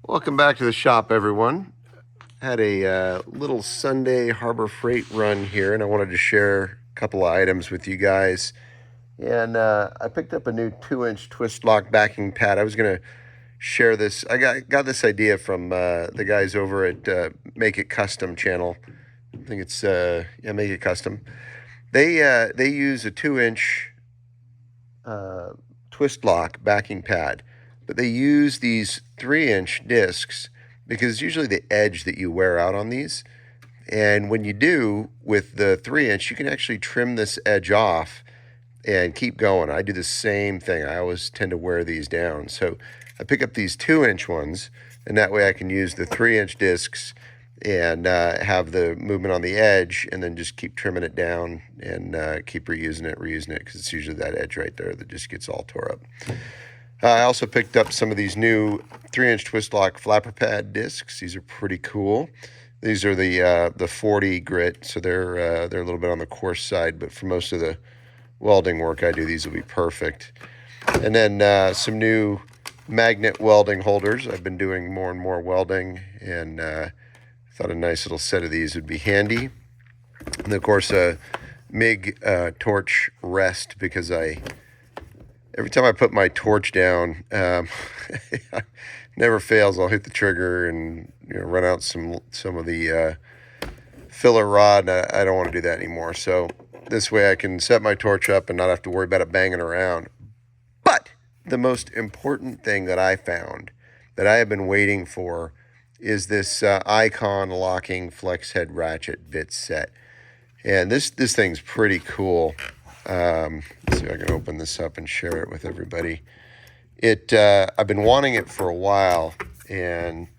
Welcome back to the shop, everyone. Had a little Sunday Harbor Freight run here, and I wanted to share a couple of items with you guys. And I picked up a new 2-inch twist lock backing pad. I was going to share this. I got this idea from the guys over at Make It Custom channel. I think it's Make It Custom. They use a 2-inch twist lock backing pad, but they use these 3-inch discs because it's usually the edge that you wear out on these. And when you do with the 3-inch, you can actually trim this edge off and keep going. I do the same thing. I always tend to wear these down. So I pick up these 2-inch ones, and that way I can use the 3-inch discs and have the movement on the edge, and then just keep trimming it down and keep reusing it, because it's usually that edge right there that just gets all tore up. I also picked up some of these new 3-inch twist lock flapper pad discs. These are pretty cool. These are the 40 grit, so they're a little bit on the coarse side, but for most of the welding work I do, these will be perfect. And then some new magnet welding holders. I've been doing more and more welding, and thought a nice little set of these would be handy. And of course, a MIG torch rest, because every time I put my torch down, never fails. I'll hit the trigger and run out some of the filler rod. I don't want to do that anymore. So this way I can set my torch up and not have to worry about it banging around. But the most important thing that I found that I have been waiting for is this icon locking flex head ratchet bit set. And this thing's pretty cool. Let's see if I can open this up and share it with everybody. I've been wanting it for a while, and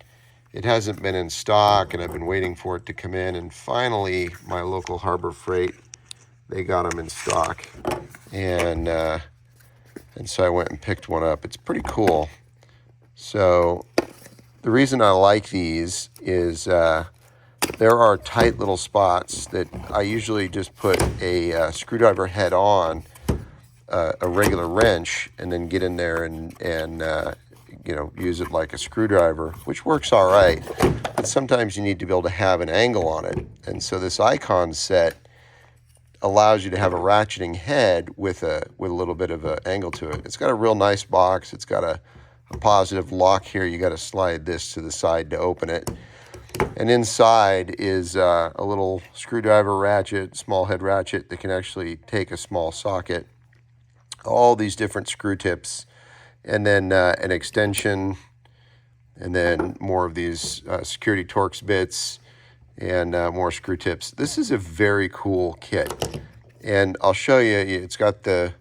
it hasn't been in stock, and I've been waiting for it to come in. And finally, my local Harbor Freight, they got them in stock, and so I went and picked one up. It's pretty cool. So the reason I like these is there are tight little spots that I usually just put a screwdriver head on a regular wrench, and then get in there and use it like a screwdriver, which works all right. But sometimes you need to be able to have an angle on it, and so this icon set allows you to have a ratcheting head with a little bit of an angle to it. It's got a real nice box. It's got a positive lock here. You got to slide this to the side to open it. And inside is a little screwdriver ratchet, small head ratchet that can actually take a small socket, all these different screw tips, and then an extension, and then more of these security Torx bits, and more screw tips. This is a very cool kit, and I'll show you. It's got the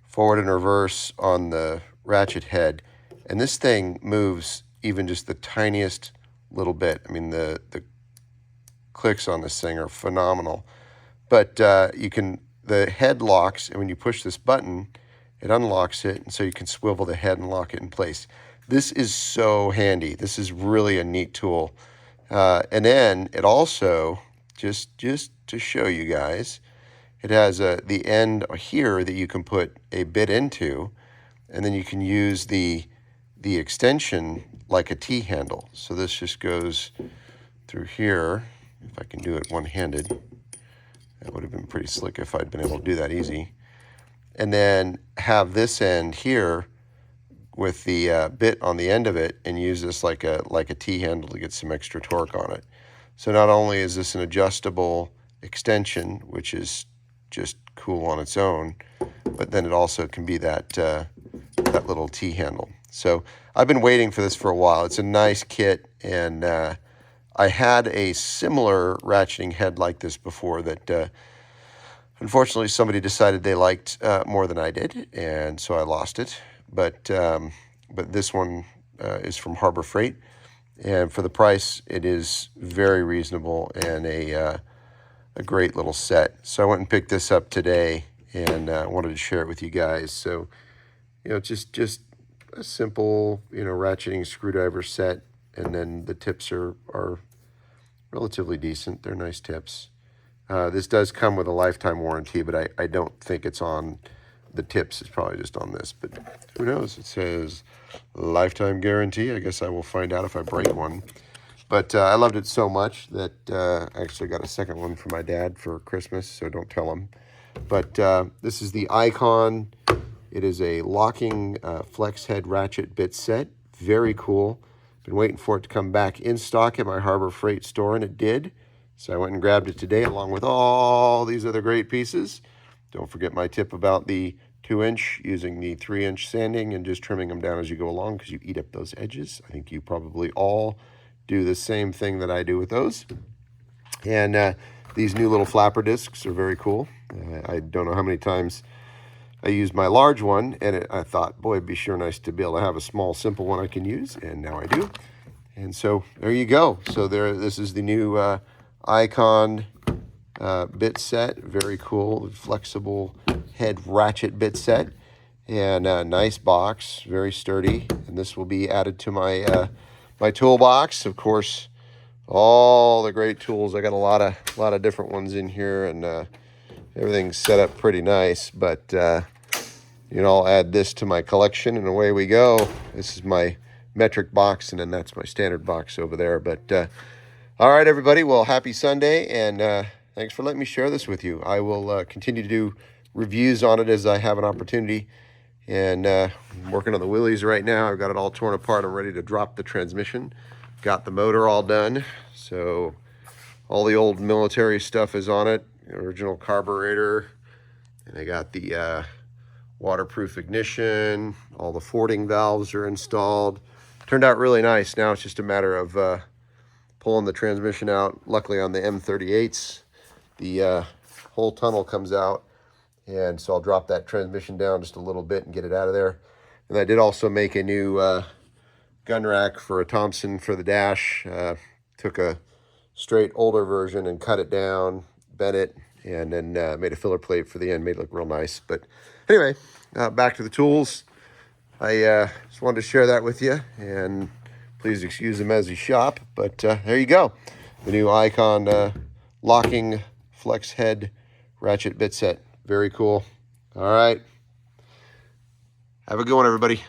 forward and reverse on the ratchet head, and this thing moves even just the tiniest little bit. I mean, the clicks on this thing are phenomenal. But the head locks, and when you push this button, it unlocks it, and so you can swivel the head and lock it in place. This is so handy. This is really a neat tool. And then it also, just to show you guys, it has the end here that you can put a bit into, and then you can use the extension like a T-handle. So this just goes through here. If I can do it one-handed, that would have been pretty slick if I'd been able to do that easy. And then have this end here with the bit on the end of it, and use this like a T-handle to get some extra torque on it. So not only is this an adjustable extension, which is just cool on its own, but then it also can be that little T-handle. So I've been waiting for this for a while. It's a nice kit, and I had a similar ratcheting head like this before that unfortunately somebody decided they liked more than I did, and so I lost it. But this one is from Harbor Freight, and for the price, it is very reasonable and a great little set. So I went and picked this up today, and wanted to share it with you guys. So just a simple ratcheting screwdriver set, and then the tips are relatively decent. They're nice tips. This does come with a lifetime warranty, but I don't think it's on the tips is probably just on this, but who knows? It says lifetime guarantee. I guess I will find out if I break one. But I loved it so much that I actually got a second one for my dad for Christmas, so don't tell him. But this is the Icon. It is a locking flex head ratchet bit set. Very cool. Been waiting for it to come back in stock at my Harbor Freight store, and it did. So I went and grabbed it today along with all these other great pieces. Don't forget my tip about the 2-inch, using the 3-inch sanding and just trimming them down as you go along because you eat up those edges. I think you probably all do the same thing that I do with those. And these new little flapper discs are very cool. I don't know how many times I used my large one, and I thought, boy, it'd be sure nice to be able to have a small, simple one I can use, and now I do. And so there you go. So this is the new Icon bit set. Very cool, flexible head ratchet bit set, and a nice box, very sturdy. And this will be added to my my toolbox. Of course, all the great tools. I got a lot of different ones in here, and everything's set up pretty nice. But you know, I'll add this to my collection, and away we go. This is my metric box, and then that's my standard box over there. But all right, everybody. Well, happy Sunday, and thanks for letting me share this with you. I will continue to do reviews on it as I have an opportunity. And I'm working on the wheelies right now. I've got it all torn apart. I'm ready to drop the transmission. Got the motor all done. So all the old military stuff is on it. The original carburetor. And I got the waterproof ignition. All the fording valves are installed. Turned out really nice. Now it's just a matter of pulling the transmission out. Luckily on the M38s, the whole tunnel comes out. And so I'll drop that transmission down just a little bit and get it out of there. And I did also make a new gun rack for a Thompson for the dash. Took a straight older version and cut it down, bent it, and then made a filler plate for the end. Made it look real nice. But anyway, back to the tools. I just wanted to share that with you. And please excuse them as you shop. But there you go. The new Icon locking flex head ratchet bit set. Very cool. All right. Have a good one, everybody.